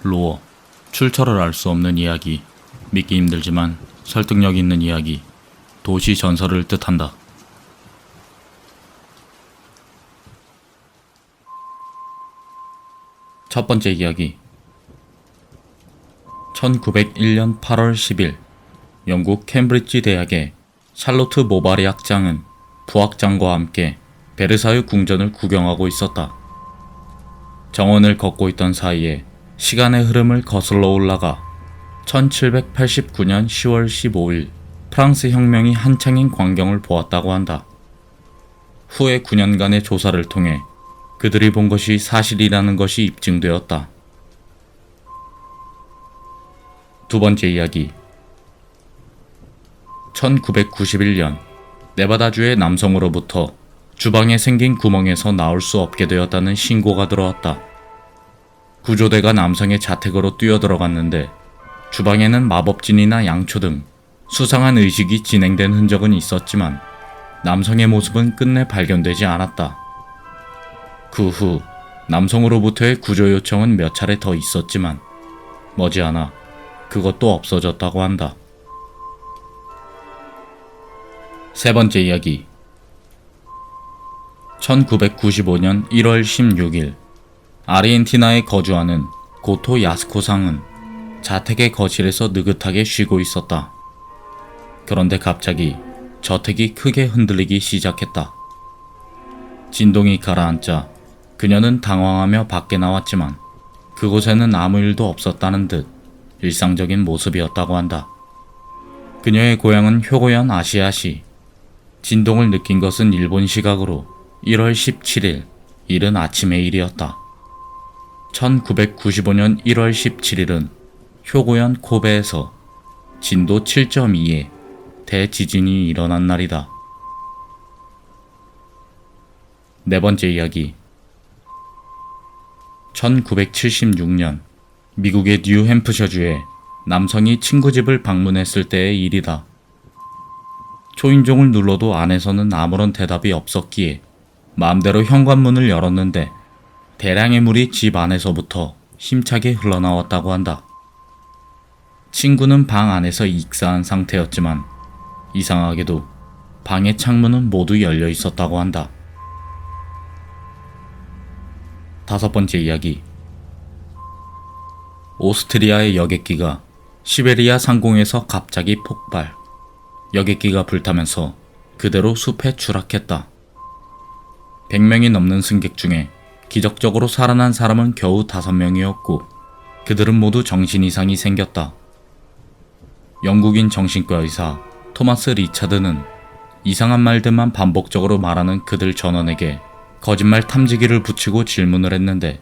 로어. 출처를 알 수 없는 이야기. 믿기 힘들지만 설득력 있는 이야기. 도시 전설을 뜻한다. 첫 번째 이야기. 1901년 8월 10일 영국 캠브리지 대학의 샬로트 모바리 학장은 부학장과 함께 베르사유 궁전을 구경하고 있었다. 정원을 걷고 있던 사이에 시간의 흐름을 거슬러 올라가 1789년 10월 15일 프랑스 혁명이 한창인 광경을 보았다고 한다. 후에 9년간의 조사를 통해 그들이 본 것이 사실이라는 것이 입증되었다. 두 번째 이야기. 1991년 네바다주의 남성으로부터 주방에 생긴 구멍에서 나올 수 없게 되었다는 신고가 들어왔다. 구조대가 남성의 자택으로 뛰어들어갔는데 주방에는 마법진이나 양초 등 수상한 의식이 진행된 흔적은 있었지만 남성의 모습은 끝내 발견되지 않았다. 그 후 남성으로부터의 구조 요청은 몇 차례 더 있었지만 머지않아 그것도 없어졌다고 한다. 세 번째 이야기. 1995년 1월 16일 아르헨티나에 거주하는 고토 야스코상은 자택의 거실에서 느긋하게 쉬고 있었다. 그런데 갑자기 저택이 크게 흔들리기 시작했다. 진동이 가라앉자 그녀는 당황하며 밖에 나왔지만 그곳에는 아무 일도 없었다는 듯 일상적인 모습이었다고 한다. 그녀의 고향은 효고현 아시아시. 진동을 느낀 것은 일본 시각으로 1월 17일 이른 아침의 일이었다. 1995년 1월 17일은 효고현 코베에서 진도 7.2의 대지진이 일어난 날이다. 네 번째 이야기. 1976년 미국의 뉴햄프셔주에 남성이 친구 집을 방문했을 때의 일이다. 초인종을 눌러도 안에서는 아무런 대답이 없었기에 마음대로 현관문을 열었는데 대량의 물이 집 안에서부터 힘차게 흘러나왔다고 한다. 친구는 방 안에서 익사한 상태였지만 이상하게도 방의 창문은 모두 열려 있었다고 한다. 다섯 번째 이야기. 오스트리아의 여객기가 시베리아 상공에서 갑자기 폭발. 여객기가 불타면서 그대로 숲에 추락했다. 100명이 넘는 승객 중에 기적적으로 살아난 사람은 겨우 5명이었고 그들은 모두 정신 이상이 생겼다. 영국인 정신과 의사 토마스 리차드는 이상한 말들만 반복적으로 말하는 그들 전원에게 거짓말 탐지기를 붙이고 질문을 했는데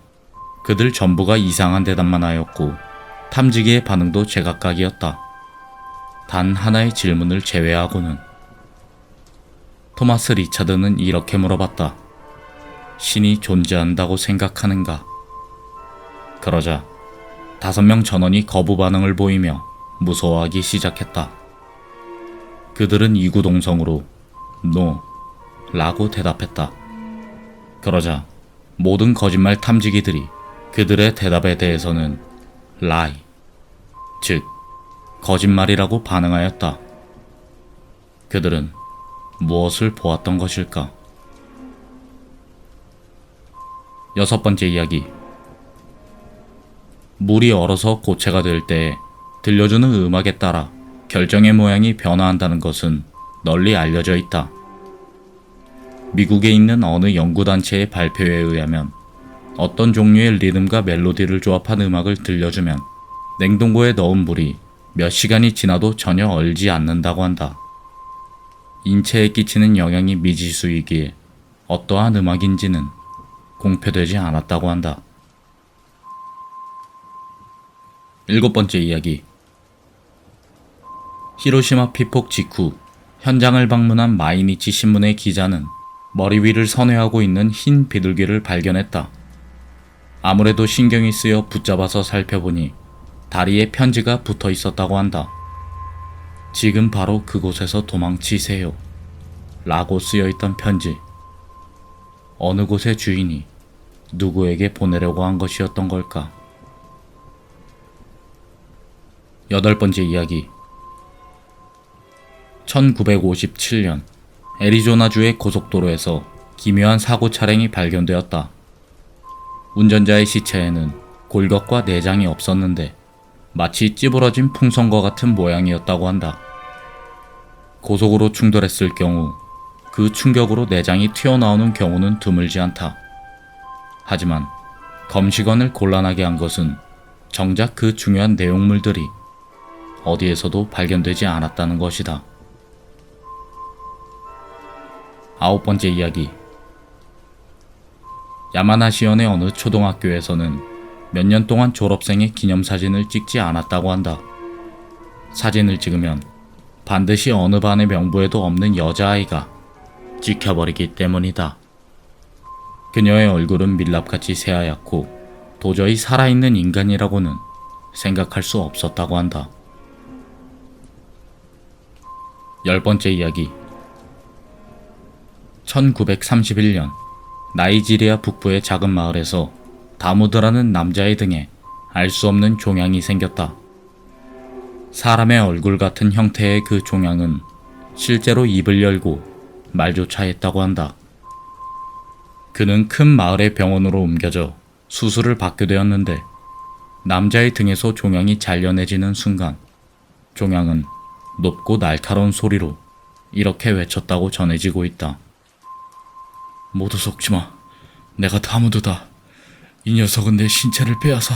그들 전부가 이상한 대답만 하였고 탐지기의 반응도 제각각이었다. 단 하나의 질문을 제외하고는. 토마스 리차드는 이렇게 물어봤다. 신이 존재한다고 생각하는가? 그러자 5명 전원이 거부 반응을 보이며 무서워하기 시작했다. 그들은 이구동성으로 NO 라고 대답했다. 그러자 모든 거짓말 탐지기들이 그들의 대답에 대해서는 lie, 즉 거짓말이라고 반응하였다. 그들은 무엇을 보았던 것일까? 여섯 번째 이야기. 물이 얼어서 고체가 될 때 들려주는 음악에 따라 결정의 모양이 변화한다는 것은 널리 알려져 있다. 미국에 있는 어느 연구단체의 발표에 의하면 어떤 종류의 리듬과 멜로디를 조합한 음악을 들려주면 냉동고에 넣은 물이 몇 시간이 지나도 전혀 얼지 않는다고 한다. 인체에 끼치는 영향이 미지수이기에 어떠한 음악인지는 공표되지 않았다고 한다. 일곱 번째 이야기. 히로시마 피폭 직후 현장을 방문한 마이니치 신문의 기자는 머리 위를 선회하고 있는 흰 비둘기를 발견했다. 아무래도 신경이 쓰여 붙잡아서 살펴보니 다리에 편지가 붙어 있었다고 한다. 지금 바로 그곳에서 도망치세요 라고 쓰여있던 편지. 어느 곳의 주인이 누구에게 보내려고 한 것이었던 걸까? 8번째 이야기. 1957년 애리조나주의 고속도로에서 기묘한 사고 차량이 발견되었다. 운전자의 시체에는 골격과 내장이 없었는데 마치 찌부러진 풍선과 같은 모양이었다고 한다. 고속으로 충돌했을 경우 그 충격으로 내장이 튀어나오는 경우는 드물지 않다. 하지만 검시관을 곤란하게 한 것은 정작 그 중요한 내용물들이 어디에서도 발견되지 않았다는 것이다. 9번째 이야기. 야마나시현의 어느 초등학교에서는 몇 년 동안 졸업생의 기념사진을 찍지 않았다고 한다. 사진을 찍으면 반드시 어느 반의 명부에도 없는 여자아이가 찍혀버리기 때문이다. 그녀의 얼굴은 밀랍같이 새하얗고 도저히 살아있는 인간이라고는 생각할 수 없었다고 한다. 10번째 이야기. 1931년 나이지리아 북부의 작은 마을에서 다무드라는 남자의 등에 알 수 없는 종양이 생겼다. 사람의 얼굴 같은 형태의 그 종양은 실제로 입을 열고 말조차 했다고 한다. 그는 큰 마을의 병원으로 옮겨져 수술을 받게 되었는데 남자의 등에서 종양이 잘려내지는 순간 종양은 높고 날카로운 소리로 이렇게 외쳤다고 전해지고 있다. 모두 속지마. 내가 다무드다. 이 녀석은 내 신체를 빼앗아